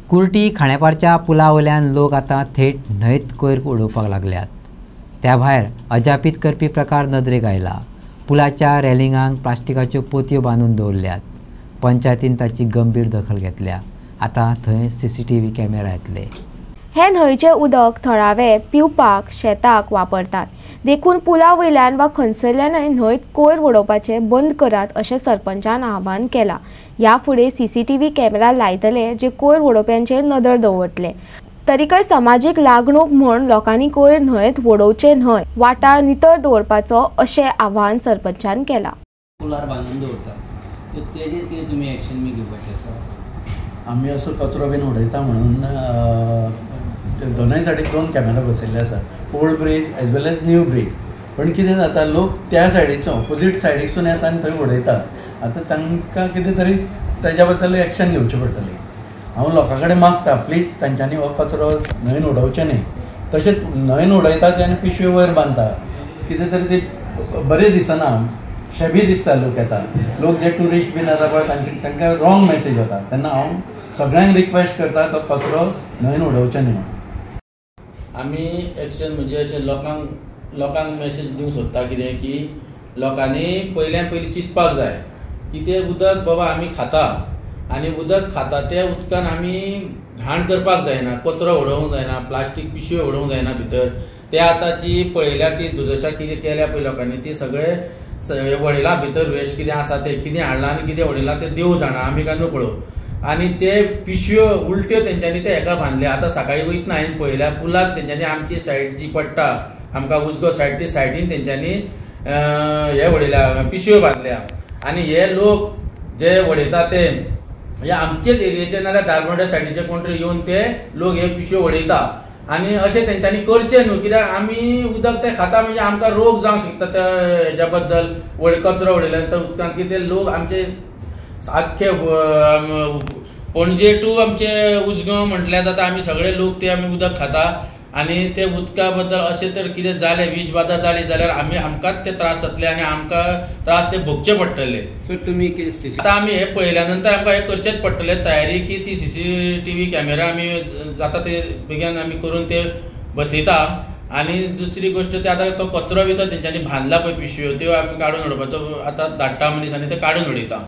कुर्टी खांडेपारच्या पुला वयल्यान लोक आतां थेट न्हंयत कोयर उडोवपाक लागल्यात। त्या भायर अजापीत करपी प्रकार नदरेक आयला। पुलाच्या रेलिंगांक प्लास्टिकाच्यो पोतयो बांदून दवरल्यात। पंचायतीन ताची गंभीर दखल घेतल्या। आतां थंय CCTV कॅमेरा येतले। हे न्हंयचे उदक थळावे पिवपाक शेताक वापरतात। देखून पुला वयल्यान वा खंयसरल्यानय न्हंयत कोयर उडोवपाचे बंद करात अशें सरपंचान आवाहन केलां। ह्या फुडें CCTV कॅमेरा लायतले जे कोयर उडोवप्यांचेर नदर दवरतले। तरीकय समाजीक लागणूक म्हूण लोकांनी कोयर न्हंयत उडोवचे न्हय, वाठार नितळ दवरपाचो अशें आवाहन सरपंचान केलां। पुलार बांदून दवरतात तेजेर कितें तुमी एक्शन घेवपाचें आसा? आमी असो कचरो बीन उडयता म्हणून दोनूय सायडीक 2 कॅमेरा बसयल्ले आसा, ओल्ड ब्रिज एज वेल एज न्यू ब्रिज। पण कितें जाता, लोक त्या सायडीचो ऑपोजीट सायडीकसून येता आनी थंय उडयतात। आतां तांकां कितें तरी ताच्या बद्दल एक्शन घेवची पडटली। हांव लोकां कडेन मागता, प्लीज तांच्यांनी हो कचरो न्हंयन उडोवचे न्हय। तशेंच न्हंयन उडयतात आनी पिशव्यो वयर बांदता, कितें तरी ते बरें दिसना, शेबी दिसता लोक येता। लोक जे ट्युरिस्ट बीन येता पळय तांकां रॉंग मॅसेज वता। तेन्ना हांव सगळ्यांक रिक्वेस्ट करता तो कचरो न्हंयन उडोवचे न्हय। आमी एक्शन म्हणजे अशें लोकांक मॅसेज दिवंक सोदता कितें की लोकांनी पयल्यान पयलीं चिंतपाक जाय की तें उदक बाबा आमी खाता आनी उदक खाता त्या उदकान आमी घाण करपाक जायना, कचरो उडोवंक जायना, प्लास्टीक पिशव्यो उडोवंक जायना भितर। ते आतांची पळयल्या ती दुदशा कितें केल्या पळय लोकांनी, ती सगळे वडयला भितर वेस्ट कितें आसा ते कितें हाडलां आनी कितें उडयलां ते देव जाणा, आमी काय नकळो। आनी ते पिशव्यो उलट्यो तेंच्यांनी ते हेका बांदल्या। आतां सकाळीं वयतना हांवें पळयल्या पुलाक तेंच्यांनी आमची सायड जी पडटा आमकां उजगो सायड ती सायडीन तेंच्यांनी हे उडयल्या, पिशव्यो बांदल्या। आनी हे लोक जे उडयता ते हे आमचेच एरियेचे नाल्यार धारबांदोड्या सायडीचे कोण तरी येवन ते लोक हे पिशव्यो उडयता। आनी अशें तेंच्यांनी करचें न्हू, कित्याक आमी उदक ते खाता म्हणजे आमकां रोग जावंक शकता त्या हेच्या बद्दल। कचरो उडयल्या नंतर उदकांत कितें लोक आमचे आख्खे पणजे टू आमचे उजगांव म्हटल्यार जाता आमी सगळे लोक ते आमी उदक खाता आनी ते उदका बद्दल अशें तर कितें जालें विश बाधा जाली जाल्यार आमकांच ते त्रास जातले आनी आमकां त्रास ते भोगचे पडटले। सो तुमी आतां आमी हे पळयल्या नंतर आमकां हे करचेच पडटले तयारी की ती CCTV कॅमेरा आमी जाता ते बेगीन आमी करून ते बसयता। आनी दुसरी गोश्ट ते आतां तो कचरो बी तो तेंच्यांनी बांदला पळय पिशव्यो त्यो आमी काडून उडोवपाचो आतां धाडटा मनीस आनी ते काडून उडयता।